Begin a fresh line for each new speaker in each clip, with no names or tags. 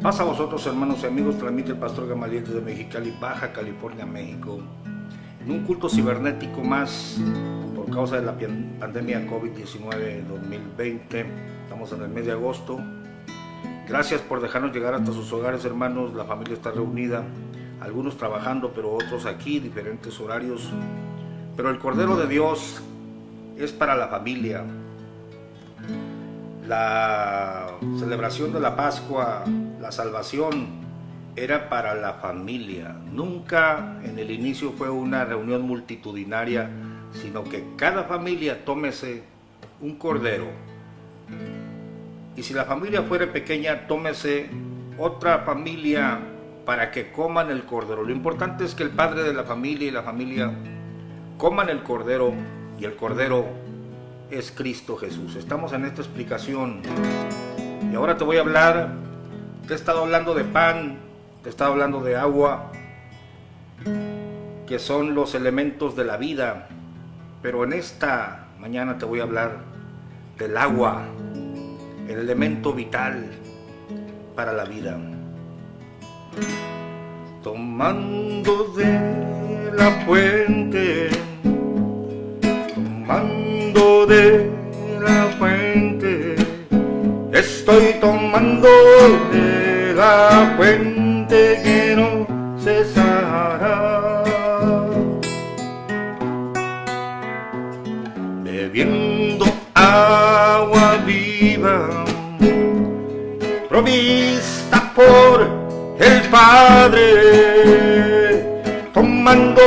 Paz a vosotros, hermanos y amigos, transmite el pastor Gamaliel desde Mexicali, Baja California, México, en un culto cibernético más por causa de la pandemia COVID-19 2020. Estamos en el mes de agosto. Gracias por dejarnos llegar hasta sus hogares, hermanos. La familia está reunida, algunos trabajando, pero otros aquí, diferentes horarios. Pero el Cordero de Dios es para la familia. La celebración de la Pascua, la salvación, era para la familia. Nunca en el inicio fue una reunión multitudinaria, sino que cada familia tómese un cordero. Y si la familia fuera pequeña, tómese otra familia para que coman el cordero. Lo importante es que el padre de la familia y la familia coman el cordero, y el cordero es Cristo Jesús. Estamos en esta explicación y ahora te voy a hablar. Te he estado hablando de pan, te he estado hablando de agua, que son los elementos de la vida, pero en esta mañana te voy a hablar del agua, el elemento vital para la vida. Tomando de la fuente, tomando de la fuente, estoy tomando de la fuente que no cesará, bebiendo agua viva, provista por el Padre, tomando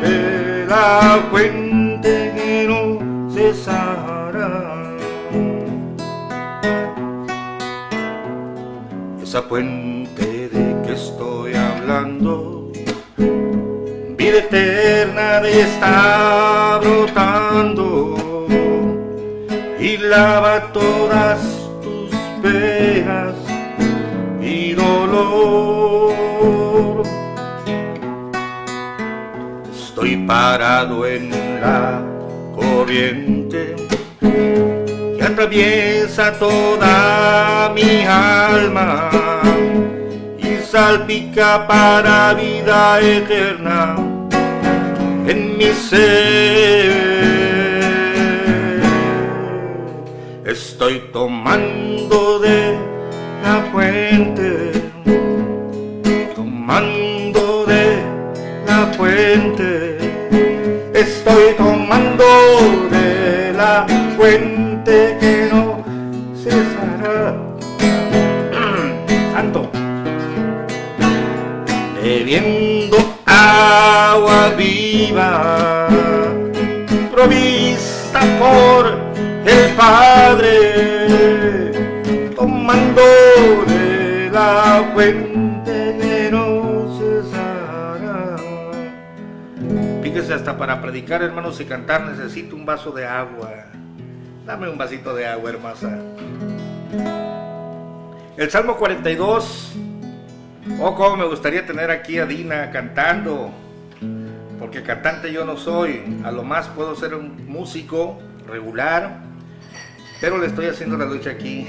de la fuente que no cesará. Esa fuente de que estoy hablando, vida eterna de está brotando y lava todas tus penas y dolor. Estoy parado en la corriente que atraviesa toda mi alma y salpica para vida eterna en mi ser. Estoy tomando de la fuente, tomando de la fuente, estoy tomando de la fuente que no cesará. Santo. Bebiendo agua viva, provista por el Padre, tomando de la fuente que no cesará. Fíjese, hasta para predicar, hermanos, y cantar necesito un vaso de agua. Dame un vasito de agua, hermosa. El Salmo 42. Oh, cómo me gustaría tener aquí a Dina cantando, porque cantante yo no soy. A lo más puedo ser un músico regular, pero le estoy haciendo la lucha aquí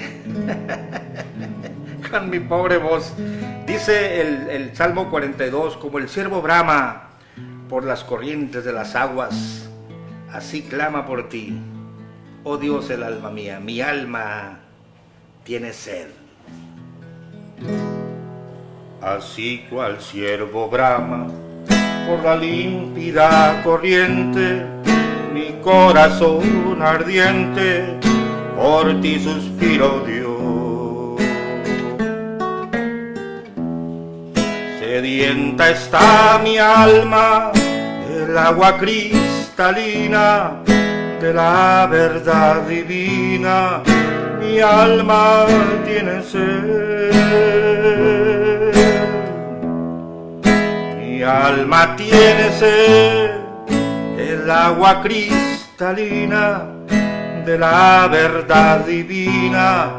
con mi pobre voz. Dice el Salmo 42: como el ciervo brama por las corrientes de las aguas, así clama por ti, oh Dios, el alma mía. Mi alma tiene sed. Así cual ciervo brama por la límpida corriente, mi corazón ardiente por ti suspiro, Dios. Sedienta está mi alma del agua cristalina, de la verdad divina. Mi alma tiene sed. Mi alma tiene sed del agua cristalina, de la verdad divina.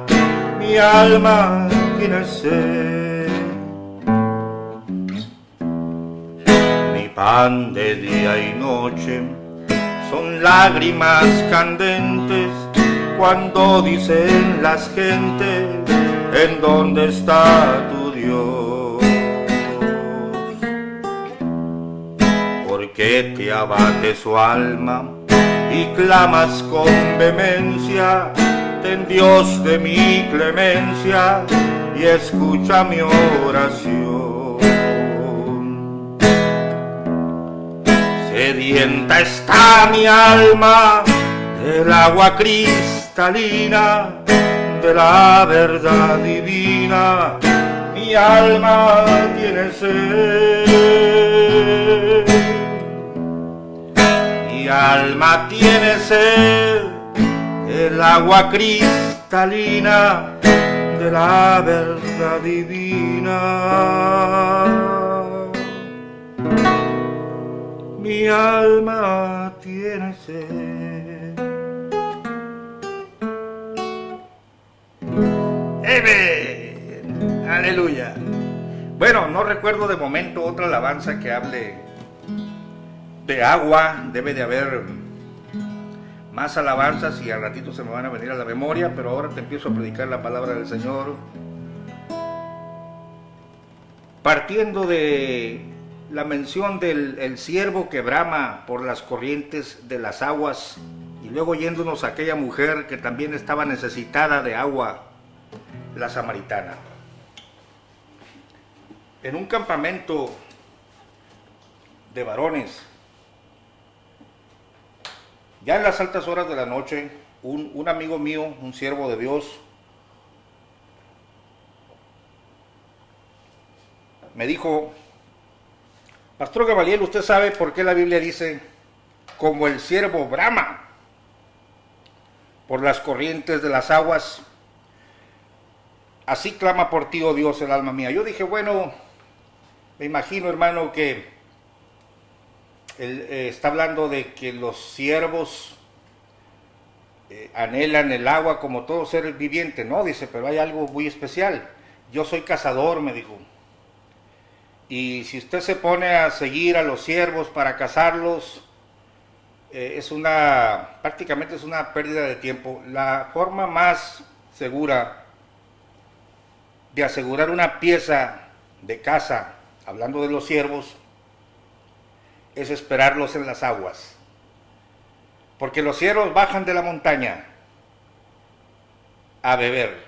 Mi alma tiene sed. Mi pan de día y noche son lágrimas candentes cuando dicen las gentes: ¿en dónde está tu Dios. ¿Por qué te abate su alma y clamas con vehemencia? Ten Dios de mi clemencia y escucha mi oración. Sedienta está mi alma del agua cristalina, de la verdad divina. Mi alma tiene sed. Mi alma tiene sed del agua cristalina, de la verdad divina. Mi alma tiene sed. ¡Amén! ¡Aleluya! Bueno, no recuerdo de momento otra alabanza que hable de agua. Debe de haber más alabanzas y al ratito se me van a venir a la memoria, pero ahora te empiezo a predicar la palabra del Señor. Partiendo de la mención del siervo que brama por las corrientes de las aguas, y luego yéndonos a aquella mujer que también estaba necesitada de agua, la samaritana. En un campamento de varones, ya en las altas horas de la noche, un amigo mío, un siervo de Dios, me dijo: Pastor Gamaliel, ¿usted sabe por qué la Biblia dice, como el siervo brama por las corrientes de las aguas, así clama por ti, oh Dios, el alma mía? Yo dije, bueno, me imagino, hermano, que él está hablando de que los siervos anhelan el agua como todo ser viviente. No, dice, pero hay algo muy especial. Yo soy cazador, me dijo. Y si usted se pone a seguir a los siervos para cazarlos, prácticamente es una pérdida de tiempo. La forma más segura de asegurar una pieza de caza, hablando de los siervos, es esperarlos en las aguas. Porque los siervos bajan de la montaña a beber.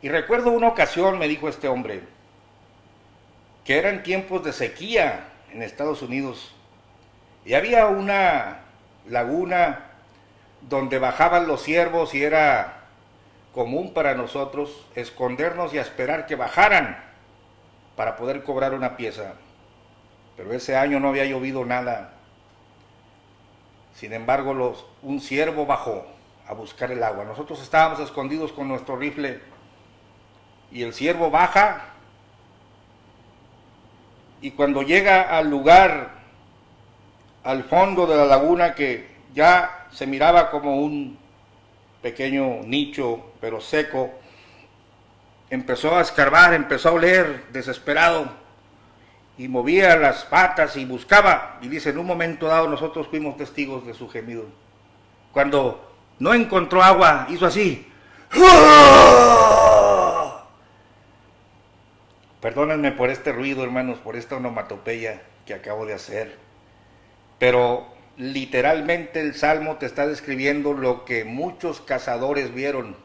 Y recuerdo una ocasión, me dijo este hombre, que eran tiempos de sequía en Estados Unidos, y había una laguna donde bajaban los ciervos y era común para nosotros escondernos y a esperar que bajaran para poder cobrar una pieza. Pero ese año no había llovido nada. Sin embargo, un ciervo bajó a buscar el agua. Nosotros estábamos escondidos con nuestro rifle y el ciervo baja, y cuando llega al lugar, al fondo de la laguna, que ya se miraba como un pequeño nicho, pero seco, empezó a escarbar, empezó a oler desesperado, y movía las patas y buscaba, y dice, en un momento dado nosotros fuimos testigos de su gemido. Cuando no encontró agua, hizo así. Perdónenme por este ruido, hermanos, por esta onomatopeya que acabo de hacer, pero literalmente el Salmo te está describiendo lo que muchos cazadores vieron,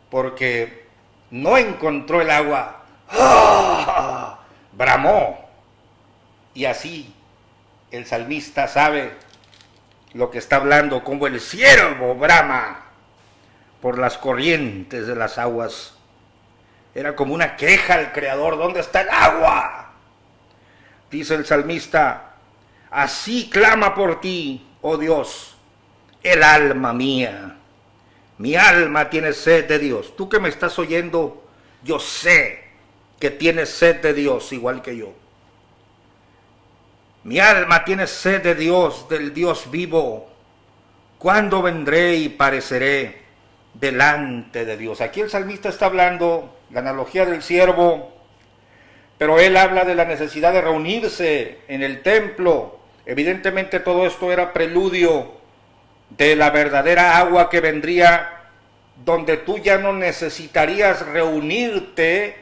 porque no encontró el agua, bramó, y así el salmista sabe lo que está hablando, como el siervo brama por las corrientes de las aguas. Era como una queja al Creador: ¿dónde está el agua? Dice el salmista: así clama por ti, oh Dios, el alma mía. Mi alma tiene sed de Dios. Tú que me estás oyendo, yo sé que tienes sed de Dios igual que yo. Mi alma tiene sed de Dios, del Dios vivo. ¿Cuándo vendré y pareceré delante de Dios? Aquí el salmista está hablando la analogía del siervo, pero él habla de la necesidad de reunirse en el templo. Evidentemente todo esto era preludio de la verdadera agua que vendría donde tú ya no necesitarías reunirte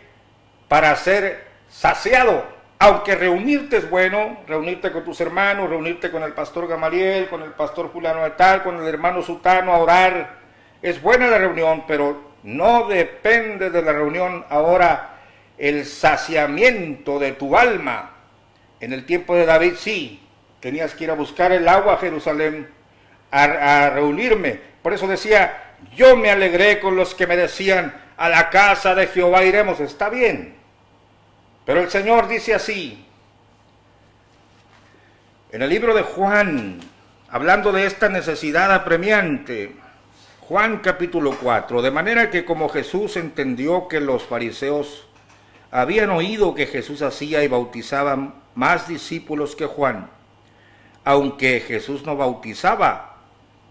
para ser saciado. Aunque reunirte es bueno, reunirte con tus hermanos, reunirte con el pastor Gamaliel, con el pastor fulano de tal, con el hermano sutano a orar, es buena la reunión, pero no depende de la reunión ahora el saciamiento de tu alma. En el tiempo de David sí, tenías que ir a buscar el agua a Jerusalén, a reunirme. Por eso decía, yo me alegré con los que me decían, a la casa de Jehová iremos. Está bien, pero el Señor dice así, en el libro de Juan, hablando de esta necesidad apremiante, Juan capítulo 4, de manera que como Jesús entendió que los fariseos habían oído que Jesús hacía y bautizaba más discípulos que Juan, aunque Jesús no bautizaba,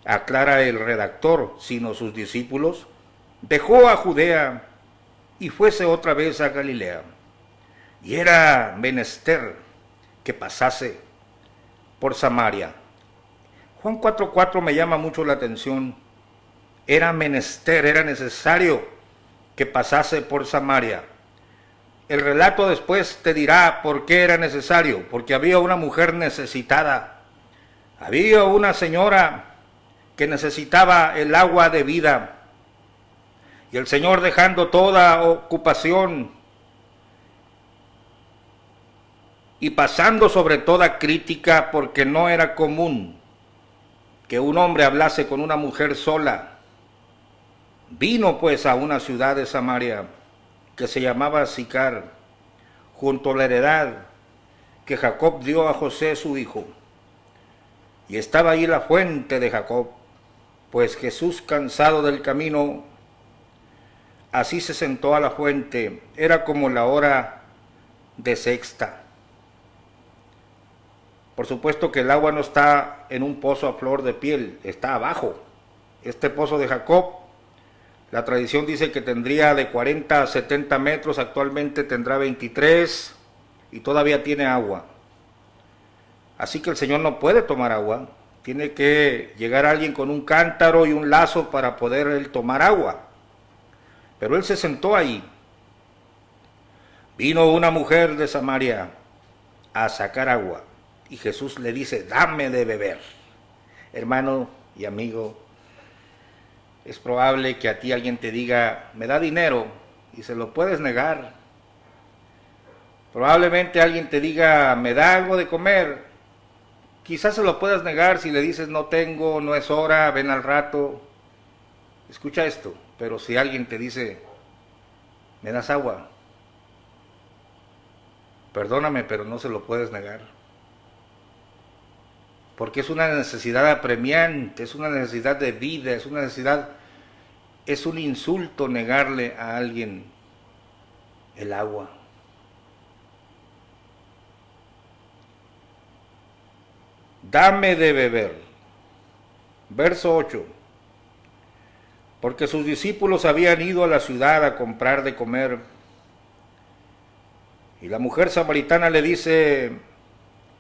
aclara el redactor, sino sus discípulos, dejó a Judea y fuese otra vez a Galilea. Y era menester que pasase por Samaria. Juan 4:4 me llama mucho la atención. Era menester, era necesario que pasase por Samaria. El relato después te dirá por qué era necesario, porque había una mujer necesitada, había una señora que necesitaba el agua de vida, y el Señor, dejando toda ocupación y pasando sobre toda crítica, porque no era común que un hombre hablase con una mujer sola, vino pues a una ciudad de Samaria que se llamaba Sicar, junto a la heredad que Jacob dio a José su hijo. Y estaba allí la fuente de Jacob, pues Jesús, cansado del camino, así se sentó a la fuente. Era como la hora de sexta. Por supuesto que el agua no está en un pozo a flor de piel, está abajo. Este pozo de Jacob, la tradición dice que tendría de 40 a 70 metros, actualmente tendrá 23 y todavía tiene agua. Así que el Señor no puede tomar agua, tiene que llegar alguien con un cántaro y un lazo para poder él tomar agua. Pero él se sentó ahí. Vino una mujer de Samaria a sacar agua y Jesús le dice, dame de beber. Hermano y amigo, es probable que a ti alguien te diga, me da dinero, y se lo puedes negar. Probablemente alguien te diga, me da algo de comer. Quizás se lo puedas negar si le dices, no tengo, no es hora, ven al rato. Escucha esto, pero si alguien te dice, me das agua, perdóname, pero no se lo puedes negar. Porque es una necesidad apremiante, es una necesidad de vida, es una necesidad, es un insulto negarle a alguien el agua. Dame de beber. Verso 8. Porque sus discípulos habían ido a la ciudad a comprar de comer. Y la mujer samaritana le dice,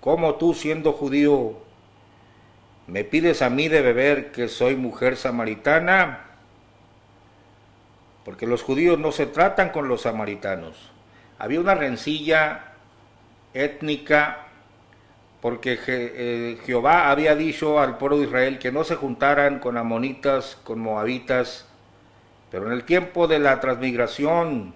¿cómo tú, siendo judío, me pides a mí de beber, que soy mujer samaritana? Porque los judíos no se tratan con los samaritanos. Había una rencilla étnica, porque Jehová había dicho al pueblo de Israel que no se juntaran con amonitas, con moabitas, pero en el tiempo de la transmigración,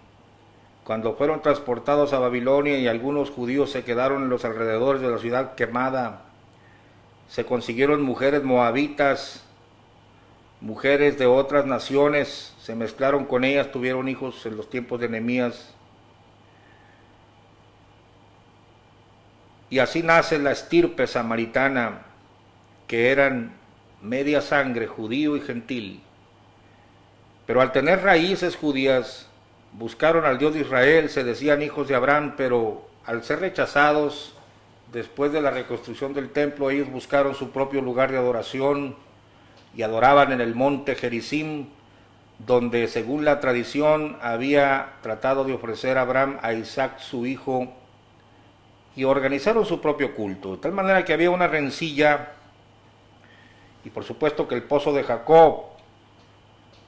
cuando fueron transportados a Babilonia y algunos judíos se quedaron en los alrededores de la ciudad quemada, se consiguieron mujeres moabitas, mujeres de otras naciones, se mezclaron con ellas, tuvieron hijos en los tiempos de Nehemías. Y así nace la estirpe samaritana, que eran media sangre, judío y gentil. Pero al tener raíces judías, buscaron al Dios de Israel, se decían hijos de Abraham, pero al ser rechazados, después de la reconstrucción del templo, ellos buscaron su propio lugar de adoración y adoraban en el monte Gerizim, donde según la tradición había tratado de ofrecer a Abraham a Isaac su hijo, y organizaron su propio culto, de tal manera que había una rencilla, y por supuesto que el pozo de Jacob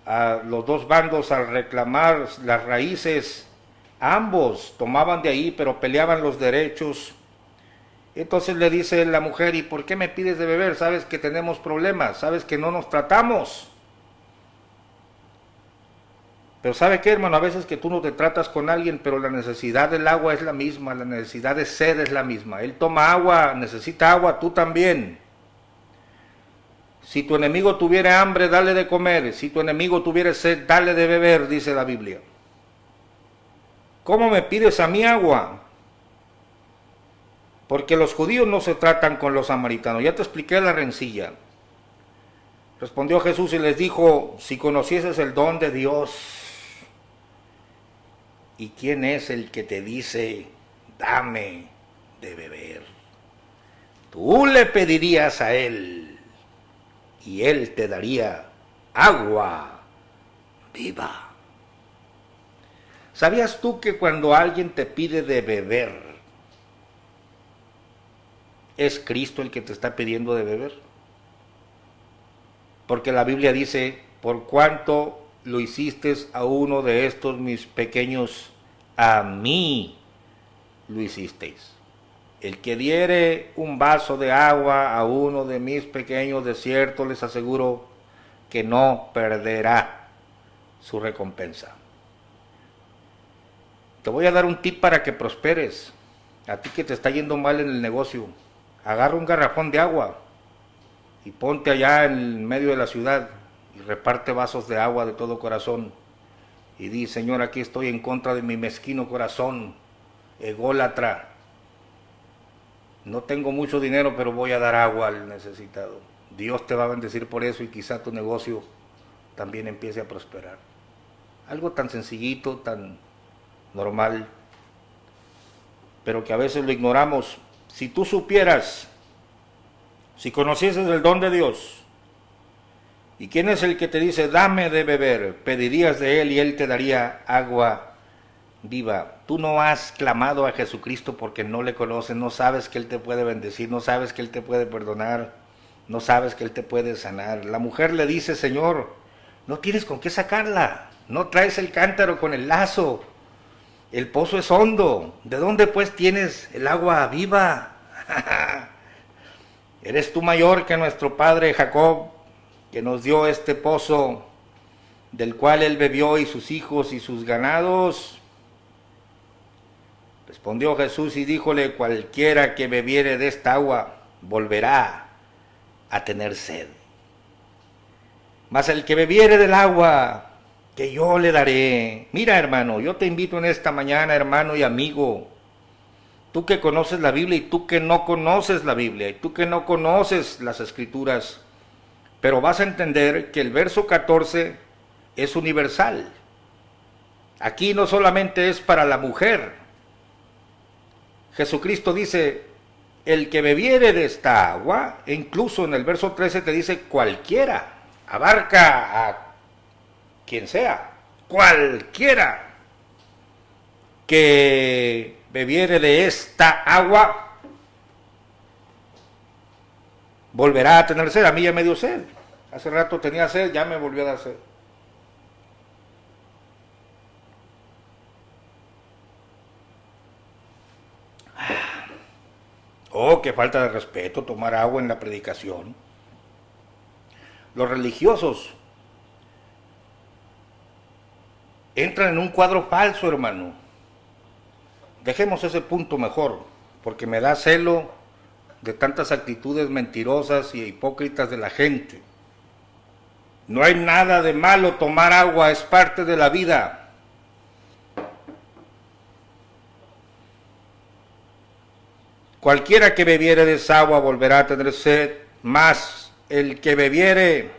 a los dos bandos al reclamar las raíces, ambos tomaban de ahí, pero peleaban los derechos. Entonces le dice la mujer, ¿y por qué me pides de beber? Sabes que tenemos problemas, sabes que no nos tratamos. Pero ¿sabe qué, hermano? A veces que tú no te tratas con alguien, pero la necesidad del agua es la misma, la necesidad de sed es la misma. Él toma agua, necesita agua, tú también. Si tu enemigo tuviera hambre, dale de comer. Si tu enemigo tuviera sed, dale de beber, dice la Biblia. ¿Cómo me pides a mí agua? Porque los judíos no se tratan con los samaritanos. Ya te expliqué la rencilla. Respondió Jesús y les dijo, si conocieses el don de Dios, ¿y quién es el que te dice, dame de beber? Tú le pedirías a él y él te daría agua viva. ¿Sabías tú que cuando alguien te pide de beber, es Cristo el que te está pidiendo de beber? Porque la Biblia dice, por cuanto lo hiciste a uno de estos mis pequeños, a mí lo hicisteis. El que diere un vaso de agua a uno de mis pequeños, de cierto les aseguro que no perderá su recompensa. Te voy a dar un tip para que prosperes. A ti que te está yendo mal en el negocio, agarra un garrafón de agua y ponte allá en medio de la ciudad y reparte vasos de agua de todo corazón. Y di, Señor, aquí estoy en contra de mi mezquino corazón, ególatra. No tengo mucho dinero, pero voy a dar agua al necesitado. Dios te va a bendecir por eso y quizá tu negocio también empiece a prosperar. Algo tan sencillito, tan normal, pero que a veces lo ignoramos. Si tú supieras, si conocieses el don de Dios, ¿y quién es el que te dice, dame de beber? Pedirías de él y él te daría agua viva. Tú no has clamado a Jesucristo porque no le conoces, no sabes que él te puede bendecir, no sabes que él te puede perdonar, no sabes que él te puede sanar. La mujer le dice, Señor, no tienes con qué sacarla, no traes el cántaro con el lazo, el pozo es hondo, ¿de dónde pues tienes el agua viva? ¿Eres tú mayor que nuestro padre Jacob, que nos dio este pozo, del cual él bebió y sus hijos y sus ganados? Respondió Jesús y díjole, cualquiera que bebiere de esta agua volverá a tener sed. Mas el que bebiere del agua que yo le daré. Mira, hermano, yo te invito en esta mañana, hermano y amigo, tú que conoces la Biblia y tú que no conoces la Biblia y tú que no conoces las Escrituras, pero vas a entender que el verso 14 es universal. Aquí no solamente es para la mujer. Jesucristo dice, el que bebiere de esta agua, e incluso en el verso 13 te dice cualquiera, abarca a quien sea, cualquiera que bebiere de esta agua, volverá a tener sed. A mí ya me dio sed. Hace rato tenía sed, ya me volvió a dar sed. Oh, qué falta de respeto tomar agua en la predicación. Los religiosos entran en un cuadro falso, hermano. Dejemos ese punto mejor, porque me da celo de tantas actitudes mentirosas y hipócritas de la gente. No hay nada de malo tomar agua, es parte de la vida. Cualquiera que bebiere de esa agua volverá a tener sed, mas el que bebiere,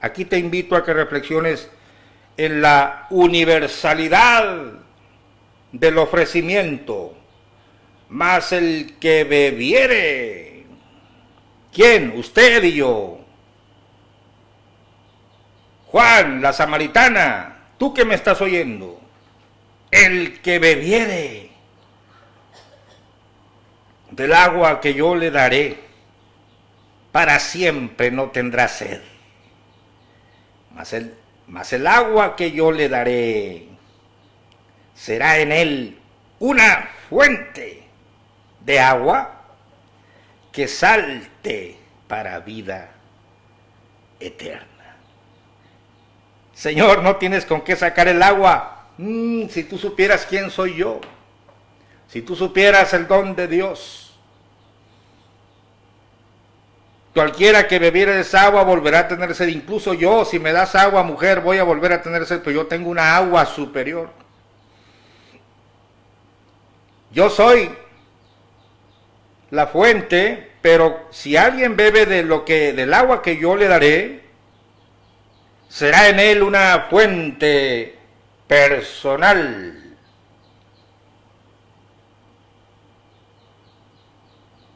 aquí te invito a que reflexiones en la universalidad del ofrecimiento, mas el que bebiere, ¿quién? Usted y yo. Juan, la samaritana, tú que me estás oyendo, el que bebiere del agua que yo le daré, para siempre no tendrá sed. Mas el Mas el agua que yo le daré será en él una fuente de agua que salte para vida eterna. Señor, no tienes con qué sacar el agua. Si tú supieras quién soy yo, si tú supieras el don de Dios, cualquiera que bebiera de esa agua volverá a tener sed. Incluso yo, si me das agua, mujer, voy a volver a tener sed, pero yo tengo una agua superior. Yo soy la fuente, pero si alguien bebe del agua que yo le daré, será en él una fuente personal.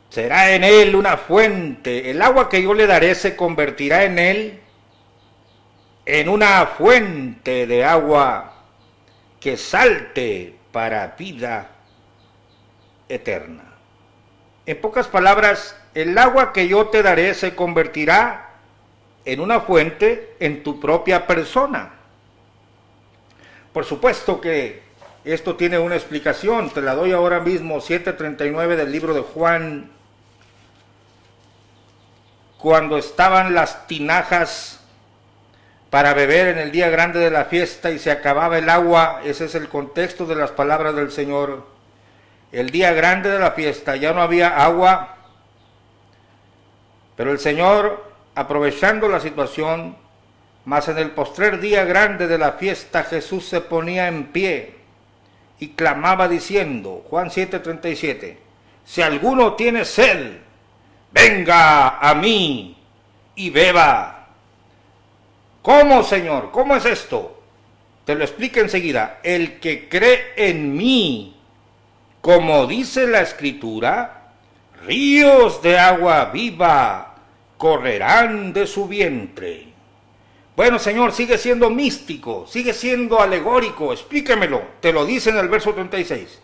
Será en él una fuente. El agua que yo le daré se convertirá en él en una fuente de agua que salte para vida eterna. En pocas palabras, el agua que yo te daré se convertirá en una fuente en tu propia persona. Por supuesto que esto tiene una explicación, te la doy ahora mismo, 7:39 del libro de Juan. Cuando estaban las tinajas para beber en el día grande de la fiesta y se acababa el agua, ese es el contexto de las palabras del Señor. El día grande de la fiesta, ya no había agua, pero el Señor, aprovechando la situación, mas en el postrer día grande de la fiesta, Jesús se ponía en pie y clamaba diciendo, Juan 7:37, si alguno tiene sed, venga a mí y beba. ¿Cómo, Señor? ¿Cómo es esto? Te lo explico enseguida. El que cree en mí, como dice la Escritura, ríos de agua viva correrán de su vientre. Bueno, Señor, sigue siendo místico, sigue siendo alegórico, explíquemelo. Te lo dice en el verso 36.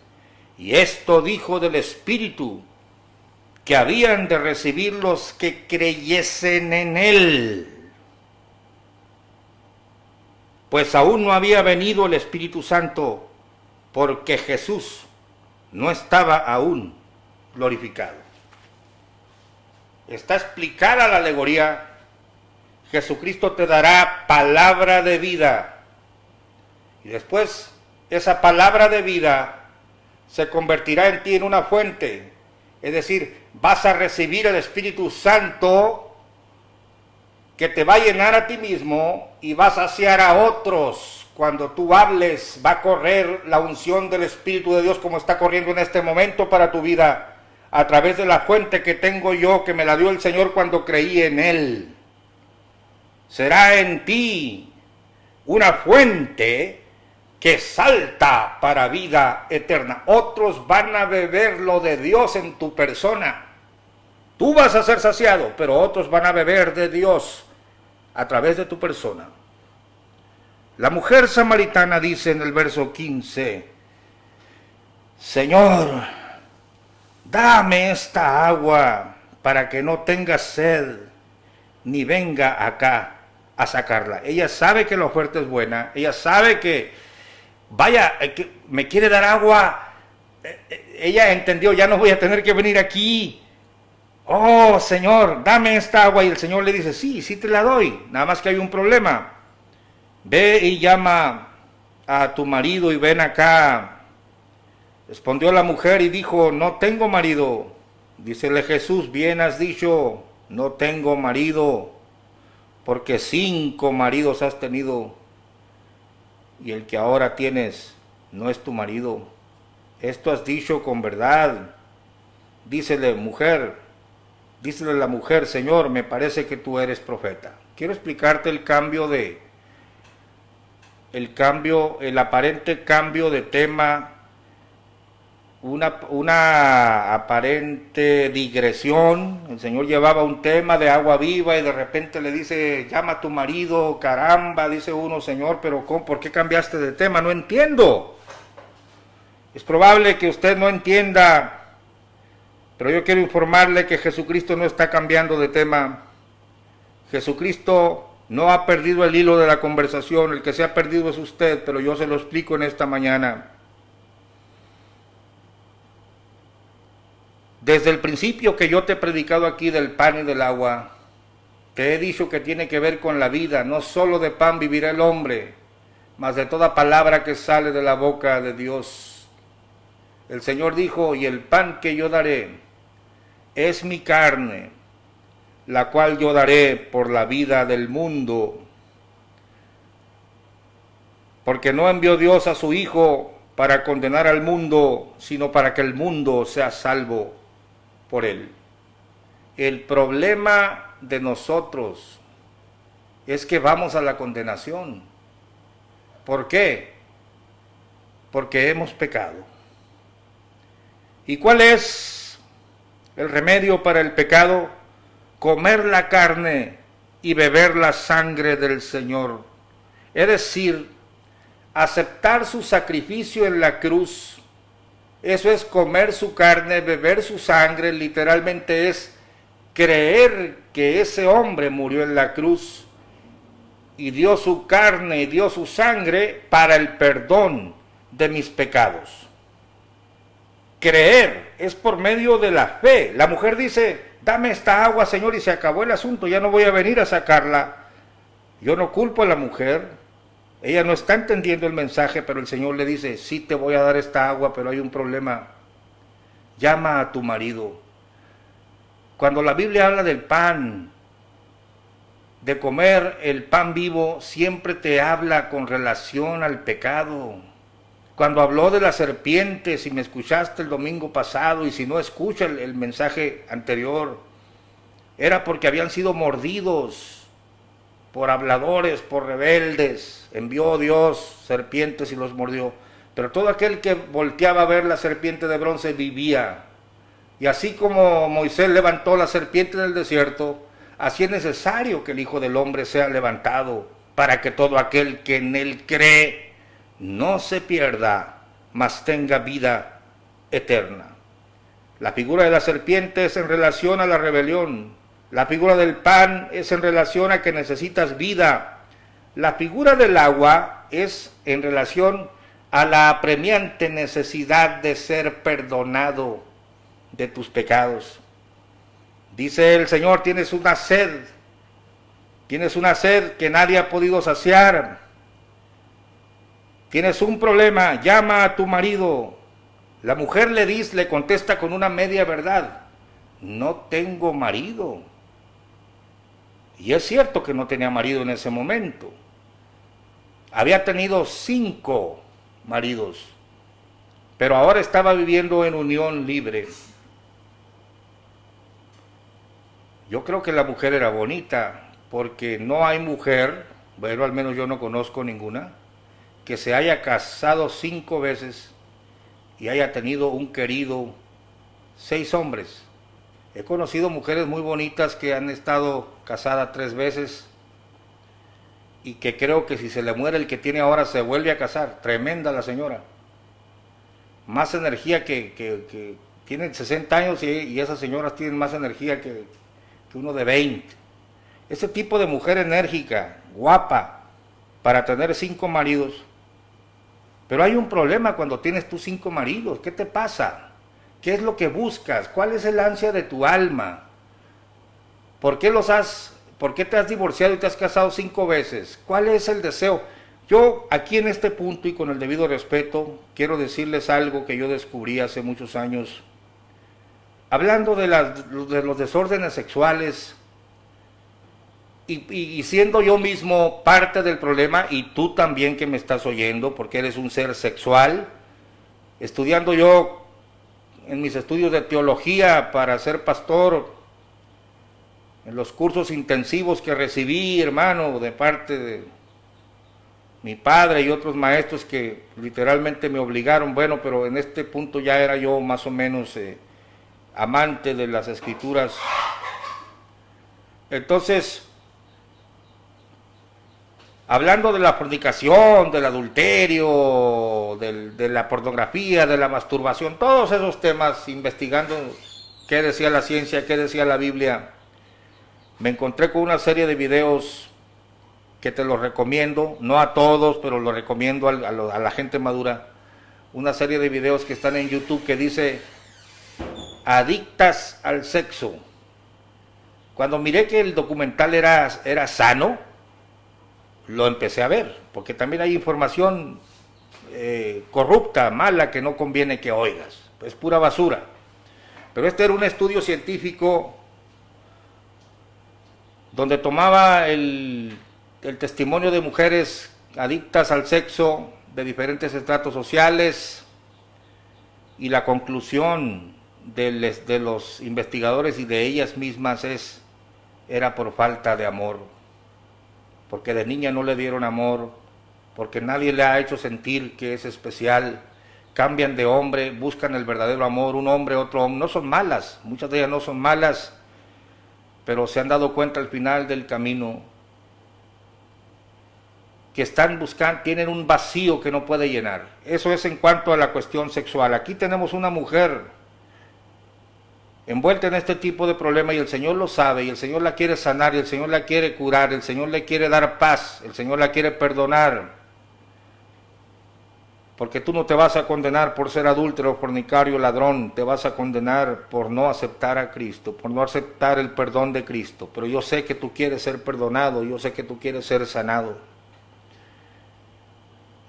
Y esto dijo del Espíritu que habían de recibir los que creyesen en él. Pues aún no había venido el Espíritu Santo, porque Jesús no estaba aún glorificado. Está explicada la alegoría. Jesucristo te dará palabra de vida. Y después esa palabra de vida se convertirá en ti en una fuente. Es decir, vas a recibir el Espíritu Santo que te va a llenar a ti mismo y va a saciar a otros. Cuando tú hables, va a correr la unción del Espíritu de Dios como está corriendo en este momento para tu vida, a través de la fuente que tengo yo, que me la dio el Señor cuando creí en Él. Será en ti una fuente que salta para vida eterna. Otros van a beber lo de Dios en tu persona. Tú vas a ser saciado, pero otros van a beber de Dios a través de tu persona. La mujer samaritana dice en el verso 15, Señor, dame esta agua para que no tenga sed, ni venga acá a sacarla. Ella sabe que la oferta es buena, ella sabe que, que me quiere dar agua. Ella entendió, ya no voy a tener que venir aquí. Oh, Señor, dame esta agua. Y el Señor le dice, sí, sí te la doy, nada más que hay un problema. Ve y llama a tu marido y ven acá. Respondió la mujer y dijo, no tengo marido. Dícele Jesús, bien has dicho, no tengo marido, porque 5 maridos has tenido, y el que ahora tienes no es tu marido. Esto has dicho con verdad. Dícele la mujer, Señor, me parece que tú eres profeta. Quiero explicarte el aparente cambio de tema, una aparente digresión. El Señor llevaba un tema de agua viva y de repente le dice, llama a tu marido. Caramba, dice uno, Señor, pero ¿por qué cambiaste de tema? No entiendo. Es probable que usted no entienda, pero yo quiero informarle que Jesucristo no está cambiando de tema. Jesucristo No ha perdido el hilo de la conversación, el que se ha perdido es usted, pero yo se lo explico en esta mañana. Desde el principio que yo te he predicado aquí del pan y del agua, te he dicho que tiene que ver con la vida. No solo de pan vivirá el hombre, mas de toda palabra que sale de la boca de Dios. El Señor dijo, y el pan que yo daré es mi carne, la cual yo daré por la vida del mundo. Porque no envió Dios a su Hijo para condenar al mundo, sino para que el mundo sea salvo por él. El problema de nosotros es que vamos a la condenación. ¿Por qué? Porque hemos pecado. ¿Y cuál es el remedio para el pecado? Comer la carne y beber la sangre del Señor. Es decir, aceptar su sacrificio en la cruz. Eso es comer su carne, beber su sangre, literalmente es creer que ese hombre murió en la cruz y dio su carne y dio su sangre para el perdón de mis pecados. Creer es por medio de la fe. La mujer dice, dame esta agua, Señor, y se acabó el asunto, ya no voy a venir a sacarla. Yo no culpo a la mujer. Ella no está entendiendo el mensaje, pero el Señor le dice, sí te voy a dar esta agua, pero hay un problema. Llama a tu marido. Cuando la Biblia habla del pan, de comer el pan vivo, siempre te habla con relación al pecado. Cuando habló de la serpiente, si me escuchaste el domingo pasado y si no escucha el mensaje anterior, era porque habían sido mordidos por habladores, por rebeldes. Envió Dios serpientes y los mordió. Pero todo aquel que volteaba a ver la serpiente de bronce vivía. Y así como Moisés levantó la serpiente del desierto, así es necesario que el Hijo del Hombre sea levantado, para que todo aquel que en él cree no se pierda, mas tenga vida eterna. La figura de la serpiente es en relación a la rebelión. La figura del pan es en relación a que necesitas vida. La figura del agua es en relación a la apremiante necesidad de ser perdonado de tus pecados. Dice el Señor, tienes una sed que nadie ha podido saciar. Tienes un problema, llama a tu marido. La mujer le contesta con una media verdad, no tengo marido. Y es cierto que no tenía marido en ese momento. Había tenido 5 maridos, pero ahora estaba viviendo en unión libre. Yo creo que la mujer era bonita, porque no hay mujer, bueno, al menos yo no conozco ninguna, que se haya casado 5 veces y haya tenido un querido 6 hombres. He conocido mujeres muy bonitas que han estado casadas 3 veces y que creo que si se le muere el que tiene ahora se vuelve a casar. Tremenda la señora. Más energía que tienen 60 años y esas señoras tienen más energía que uno de 20. Ese tipo de mujer enérgica, guapa, para tener 5 maridos. Pero hay un problema cuando tienes tus 5 maridos. ¿Qué te pasa? ¿Qué es lo que buscas? ¿Cuál es el ansia de tu alma? ¿Por qué te has divorciado y te has casado 5 veces? ¿Cuál es el deseo? Yo aquí en este punto y con el debido respeto quiero decirles algo que yo descubrí hace muchos años. Hablando de los desórdenes sexuales y siendo yo mismo parte del problema, y tú también que me estás oyendo porque eres un ser sexual, estudiando yo en mis estudios de teología para ser pastor, en los cursos intensivos que recibí, hermano, de parte de mi padre y otros maestros que literalmente me obligaron, bueno, pero en este punto ya era yo más o menos amante de las escrituras. Entonces, hablando de la fornicación, del adulterio, de la pornografía, de la masturbación, todos esos temas, investigando qué decía la ciencia, qué decía la Biblia, me encontré con una serie de videos que te lo recomiendo, no a todos, pero lo recomiendo a la gente madura, una serie de videos que están en YouTube que dice Adictas al Sexo. Cuando miré que el documental era sano, lo empecé a ver, porque también hay información corrupta, mala, que no conviene que oigas, es pura basura. Pero este era un estudio científico donde tomaba el testimonio de mujeres adictas al sexo de diferentes estratos sociales, y la conclusión de los investigadores y de ellas mismas era por falta de amor, porque de niña no le dieron amor, porque nadie le ha hecho sentir que es especial. Cambian de hombre, buscan el verdadero amor, un hombre, otro hombre. No son malas, muchas de ellas no son malas, pero se han dado cuenta al final del camino que están buscando, tienen un vacío que no puede llenar. Eso es en cuanto a la cuestión sexual. Aquí tenemos una mujer envuelta en este tipo de problema, y el Señor lo sabe, y el Señor la quiere sanar, y el Señor la quiere curar, el Señor le quiere dar paz, el Señor la quiere perdonar. Porque tú no te vas a condenar por ser adúltero, fornicario, ladrón, te vas a condenar por no aceptar a Cristo, por no aceptar el perdón de Cristo. Pero yo sé que tú quieres ser perdonado, yo sé que tú quieres ser sanado.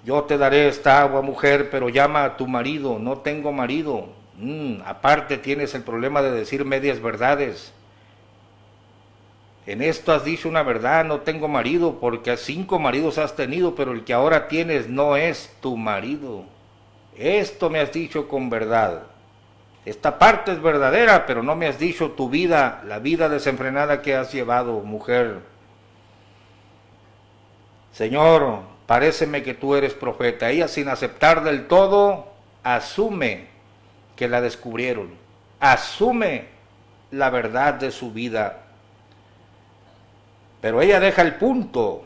Yo te daré esta agua, mujer, pero llama a tu marido. No tengo marido. Aparte tienes el problema de decir medias verdades. En esto has dicho una verdad, no tengo marido, porque 5 maridos has tenido, pero el que ahora tienes no es tu marido. Esto me has dicho con verdad. Esta parte es verdadera, pero no me has dicho tu vida, la vida desenfrenada que has llevado, mujer. Señor, paréceme que tú eres profeta. Ella, sin aceptar del todo, asume que la descubrieron, asume la verdad de su vida. Pero ella deja el punto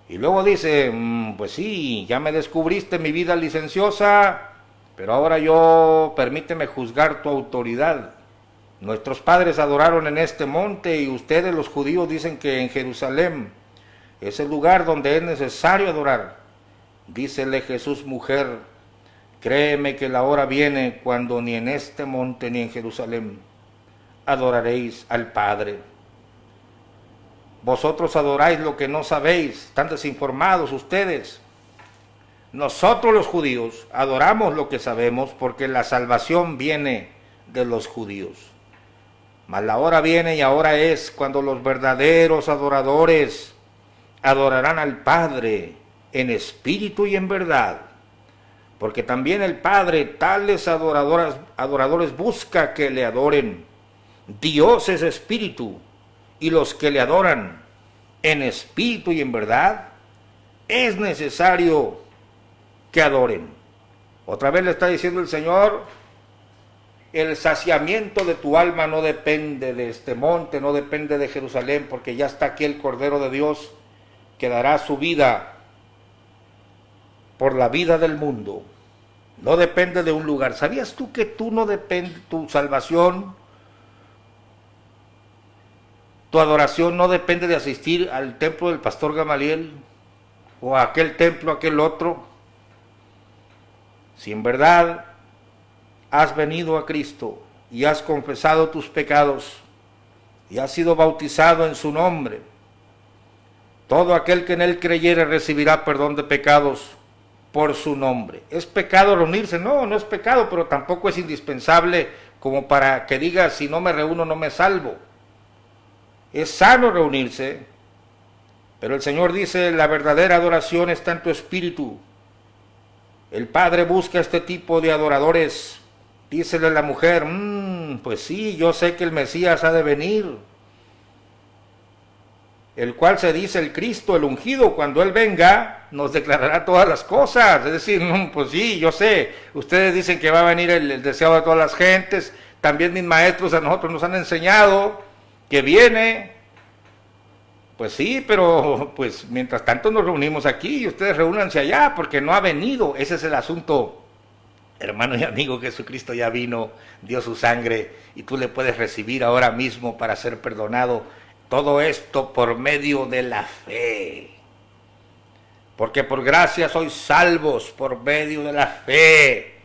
y luego dice, pues sí, ya me descubriste mi vida licenciosa, pero ahora permíteme juzgar tu autoridad. Nuestros padres adoraron en este monte, y ustedes los judíos dicen que en Jerusalén es el lugar donde es necesario adorar. Dícele Jesús, mujer, créeme que la hora viene cuando ni en este monte ni en Jerusalén adoraréis al Padre. Vosotros adoráis lo que no sabéis, están desinformados ustedes. Nosotros los judíos adoramos lo que sabemos, porque la salvación viene de los judíos. Mas la hora viene, y ahora es, cuando los verdaderos adoradores adorarán al Padre en espíritu y en verdad. Porque también el Padre tales adoradores busca que le adoren. Dios es espíritu, y los que le adoran en espíritu y en verdad, es necesario que adoren. Otra vez le está diciendo el Señor, el saciamiento de tu alma no depende de este monte, no depende de Jerusalén, porque ya está aquí el Cordero de Dios, que dará su vida por la vida del mundo. No depende de un lugar. ¿Sabías tú que tú no depende, tu salvación, tu adoración no depende de asistir al templo del pastor Gamaliel, o a aquel templo, aquel otro? Si en verdad has venido a Cristo y has confesado tus pecados y has sido bautizado en su nombre, todo aquel que en él creyere recibirá perdón de pecados por su nombre. ¿Es pecado reunirse? No, no es pecado, pero tampoco es indispensable como para que digas, si no me reúno no me salvo. Es sano reunirse, pero el Señor dice, la verdadera adoración está en tu espíritu. El Padre busca este tipo de adoradores. Dícele a la mujer, pues sí, yo sé que el Mesías ha de venir, el cual se dice el Cristo, el ungido. Cuando Él venga, nos declarará todas las cosas. Es decir, pues sí, yo sé, ustedes dicen que va a venir el deseado de todas las gentes, también mis maestros a nosotros nos han enseñado que viene. Pues sí, pero pues mientras tanto nos reunimos aquí y ustedes reúnanse allá, porque no ha venido. Ese es el asunto, hermano y amigo. Jesucristo ya vino, dio su sangre, y tú le puedes recibir ahora mismo para ser perdonado Todo esto por medio de la fe. Porque por gracia sois salvos por medio de la fe.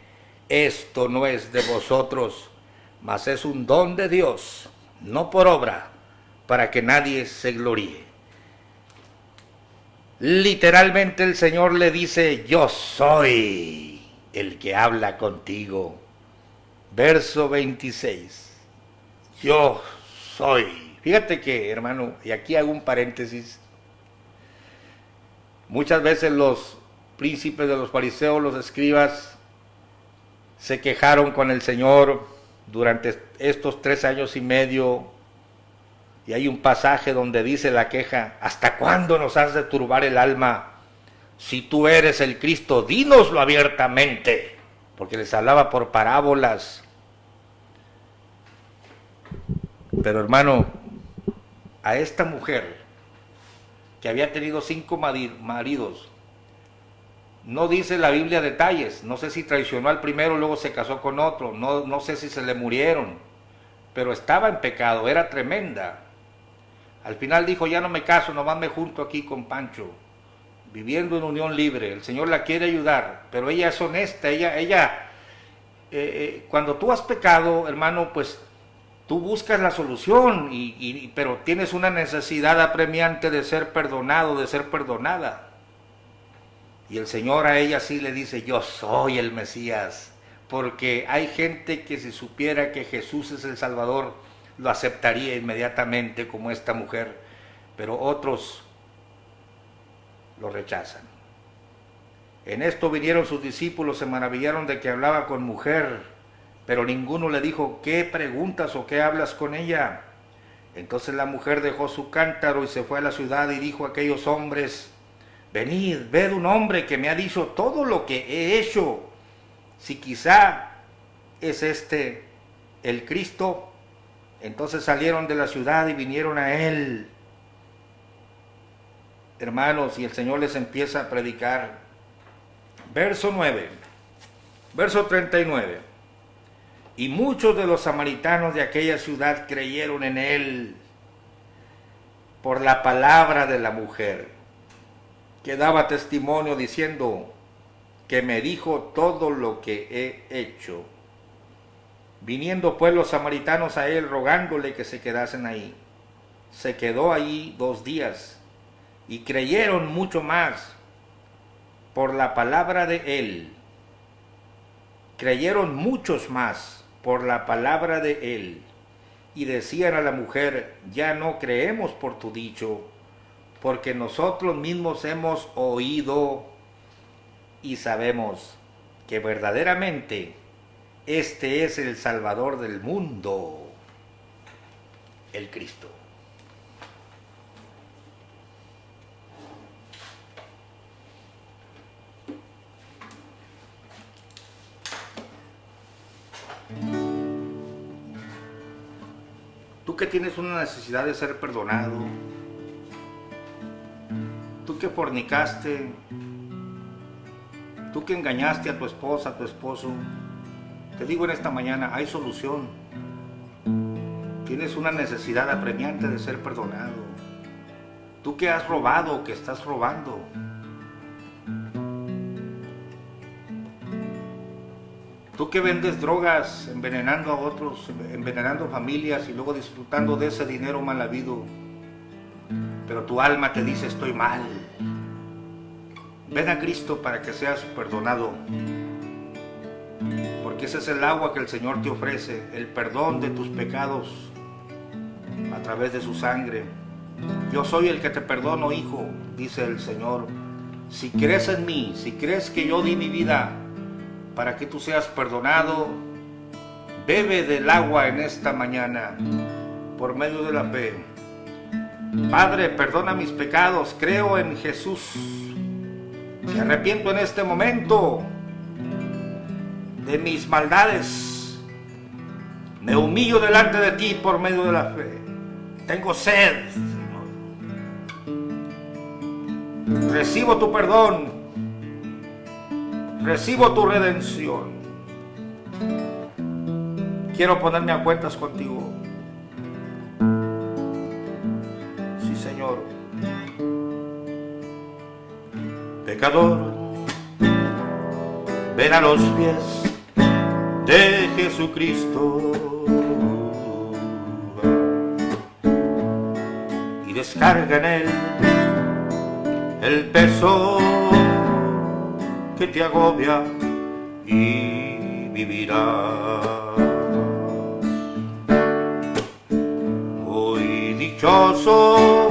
Esto no es de vosotros, mas es un don de Dios, no por obra, para que nadie se gloríe. Literalmente el Señor le dice, yo soy el que habla contigo. Verso 26. Yo soy. Fíjate que, hermano, y aquí hago un paréntesis. Muchas veces los príncipes de los fariseos, los escribas, se quejaron con el Señor durante estos 3 años y medio. Y hay un pasaje donde dice la queja, ¿hasta cuándo nos has de turbar el alma? Si tú eres el Cristo, dínoslo abiertamente. Porque les hablaba por parábolas. Pero hermano, a esta mujer que había tenido 5 maridos, no dice la Biblia detalles, no sé si traicionó al primero, luego se casó con otro, no sé si se le murieron, pero estaba en pecado, era tremenda. Al final dijo, ya no me caso, nomás me junto aquí con Pancho, viviendo en unión libre. El Señor la quiere ayudar, pero ella es honesta, cuando tú has pecado, hermano, pues tú buscas la solución, pero tienes una necesidad apremiante de ser perdonado, de ser perdonada. Y el Señor a ella sí le dice, yo soy el Mesías, porque hay gente que si supiera que Jesús es el Salvador, lo aceptaría inmediatamente como esta mujer, pero otros lo rechazan. En esto vinieron sus discípulos, se maravillaron de que hablaba con mujer, pero ninguno le dijo, ¿qué preguntas o qué hablas con ella? Entonces la mujer dejó su cántaro y se fue a la ciudad y dijo a aquellos hombres, venid, ved un hombre que me ha dicho todo lo que he hecho, si quizá es este el Cristo. Entonces salieron de la ciudad y vinieron a él. Hermanos, y el Señor les empieza a predicar. Verso 9, verso 39. Y muchos de los samaritanos de aquella ciudad creyeron en él por la palabra de la mujer, que daba testimonio diciendo que me dijo todo lo que he hecho. Viniendo pues los samaritanos a él rogándole que se quedasen ahí, se quedó allí 2 días y creyeron mucho más por la palabra de él. Creyeron muchos más por la palabra de él y decían a la mujer, ya no creemos por tu dicho, porque nosotros mismos hemos oído y sabemos que verdaderamente este es el Salvador del mundo, el Cristo. Tú que tienes una necesidad de ser perdonado, tú que fornicaste, tú que engañaste a tu esposa, a tu esposo, te digo en esta mañana, hay solución. Tienes una necesidad apremiante de ser perdonado. Tú que has robado, que estás robando. Tú que vendes drogas, envenenando a otros, envenenando familias y luego disfrutando de ese dinero mal habido. Pero tu alma te dice, estoy mal. Ven a Cristo para que seas perdonado. Porque ese es el agua que el Señor te ofrece, el perdón de tus pecados a través de su sangre. Yo soy el que te perdono, hijo, dice el Señor. Si crees en mí, si crees que yo di mi vida para que tú seas perdonado, bebe del agua en esta mañana por medio de la fe. Padre, perdona mis pecados, creo en Jesús, me arrepiento en este momento de mis maldades, me humillo delante de ti por medio de la fe. Tengo sed, Señor. Recibo tu perdón, recibo tu redención. Quiero ponerme a cuentas contigo. Pecador, ven a los pies de Jesucristo y descarga en él el peso que te agobia y vivirás. Muy dichoso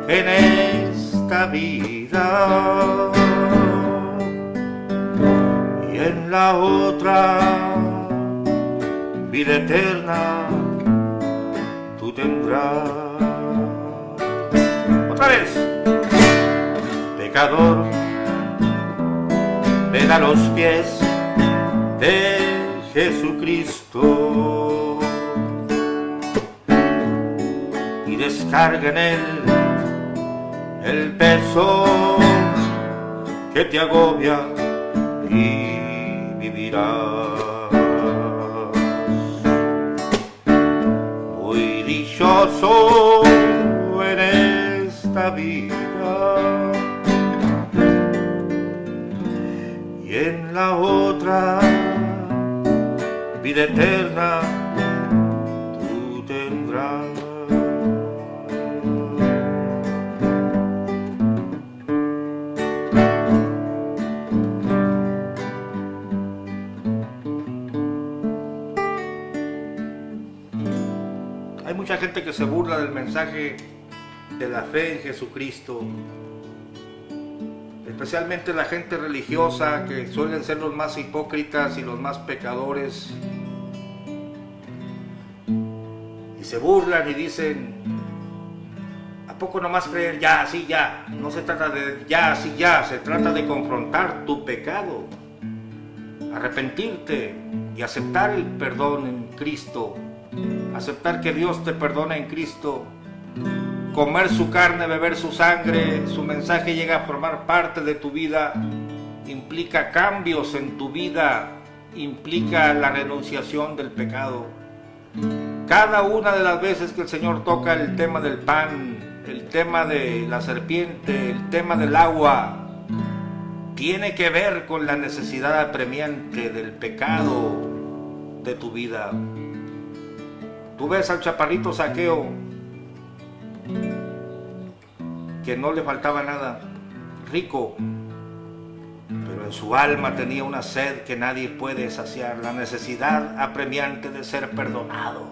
en esta vida y en la otra vida eterna tú tendrás. Otra vez. Pecador, ven a los pies de Jesucristo y descarga en él el peso que te agobia y vivirás. Muy dichoso en esta vida y en la otra vida eterna tú tendrás. Hay mucha gente que se burla del mensaje de la fe en Jesucristo, especialmente la gente religiosa, que suelen ser los más hipócritas y los más pecadores, y se burlan y dicen: ¿a poco nomás creer ya, sí, ya? No se trata de ya, sí, ya, se trata de confrontar tu pecado, arrepentirte y aceptar el perdón en Cristo, aceptar que Dios te perdona en Cristo, comer su carne, beber su sangre. Su mensaje llega a formar parte de tu vida, implica cambios en tu vida, implica la renunciación del pecado. Cada una de las veces que el Señor toca el tema del pan, el tema de la serpiente, el tema del agua, tiene que ver con la necesidad apremiante del pecado de tu vida. Tú ves al chaparrito Zaqueo, que no le faltaba nada, rico, pero en su alma tenía una sed que nadie puede saciar, la necesidad apremiante de ser perdonado,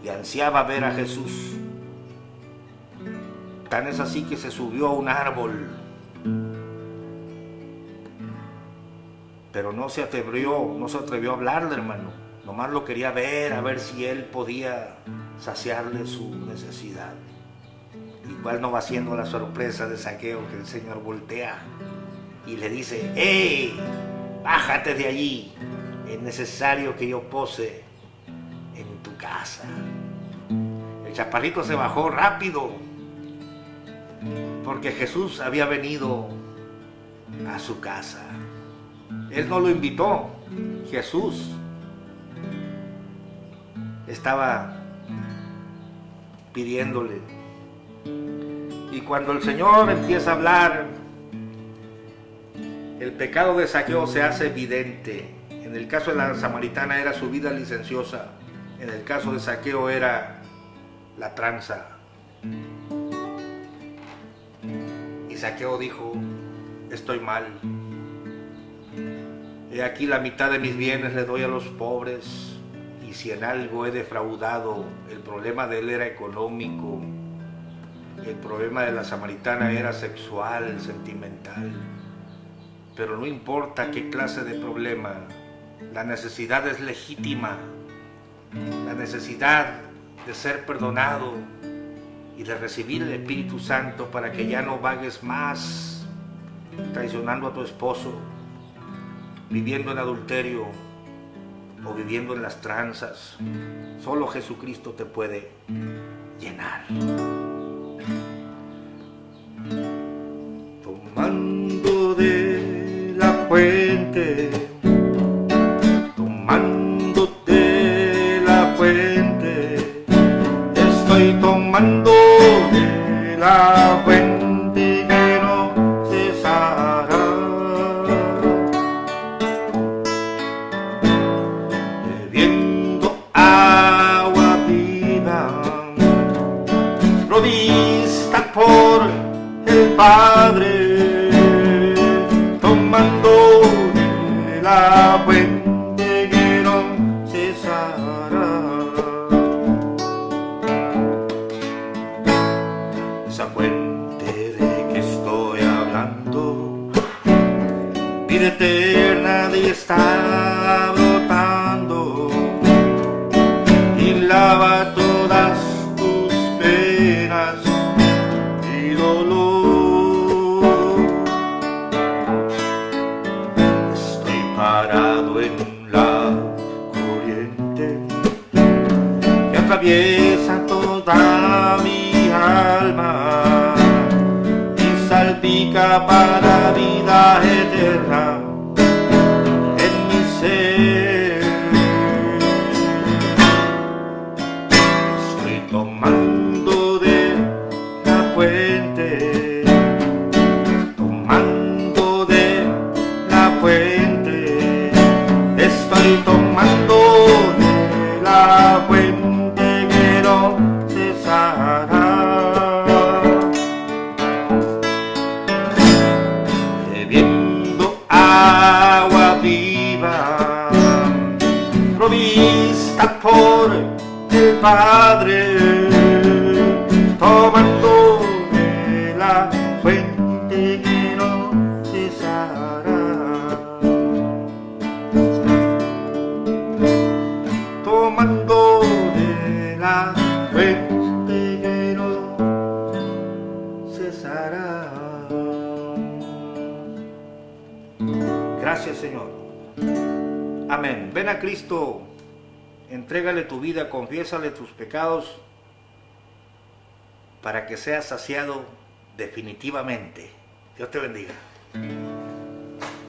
y ansiaba ver a Jesús. Tan es así que se subió a un árbol, pero no se atrevió a hablarle, hermano. Nomás lo quería ver, a ver si él podía saciarle su necesidad. Igual no va siendo la sorpresa de Zaqueo que el Señor voltea y le dice: ¡Ey! Bájate de allí. Es necesario que yo pose en tu casa. El chaparrito se bajó rápido porque Jesús había venido a su casa. Él no lo invitó, Jesús estaba pidiéndole. Y cuando el Señor empieza a hablar, el pecado de Zaqueo se hace evidente. En el caso de la samaritana era su vida licenciosa, en el caso de Zaqueo era la tranza. Y Zaqueo dijo: estoy mal. He aquí la mitad de mis bienes le doy a los pobres. Y si en algo he defraudado, el problema de él era económico, el problema de la samaritana era sexual, sentimental. Pero no importa qué clase de problema, la necesidad es legítima, la necesidad de ser perdonado y de recibir el Espíritu Santo para que ya no vagues más traicionando a tu esposo, viviendo en adulterio o viviendo en las tranzas. Solo Jesucristo te puede llenar. Tomando de la fuente, tomando de la fuente, estoy tomando de la fuente que no Padre, tomando de la fuente que no cesará. Esa fuente de que estoy hablando, vida eterna de está brotando y lava todas tus penas y dolor. Estoy parado en la corriente que atraviesa toda mi alma y salpica para vida eterna en mi ser. Estoy tomando de la fuente, tomando de la fuente, estoy tomando de la fuente que no cesará. Bebiendo agua viva, provista por el Padre, tomando de la fuente que no cesará. Tomando de la fuente que no cesará. Gracias, Señor. Amén. Ven a Cristo, entrégale tu vida, confiésale tus pecados para que seas saciado definitivamente. Dios te bendiga.